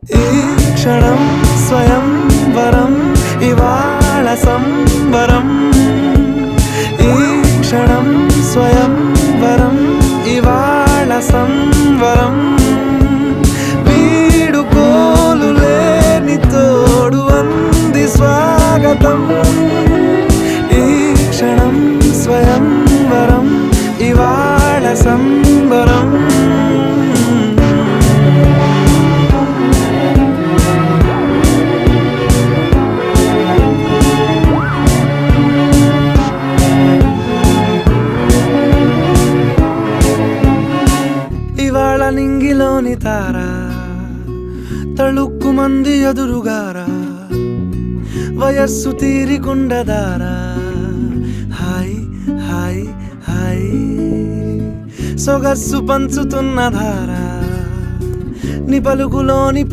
ఈ క్షణం స్వయంవరం ఇవాళ సంబరం ఈ క్షణం స్వయంవరం ఇవాళ సంవరం వీడుకోలు లేని తోడు అంది స్వాగతం ఈ క్షణం స్వయంవరం ఇవాళ సంబరం ఇవాళ నింగిలోని తార తళుక్కు మంది ఎదురుగారా వయస్సు తీరికుండదారా హాయ్ హాయ్ హాయ్ సొగస్సు పంచుతున్న ధార ని పలుకులోని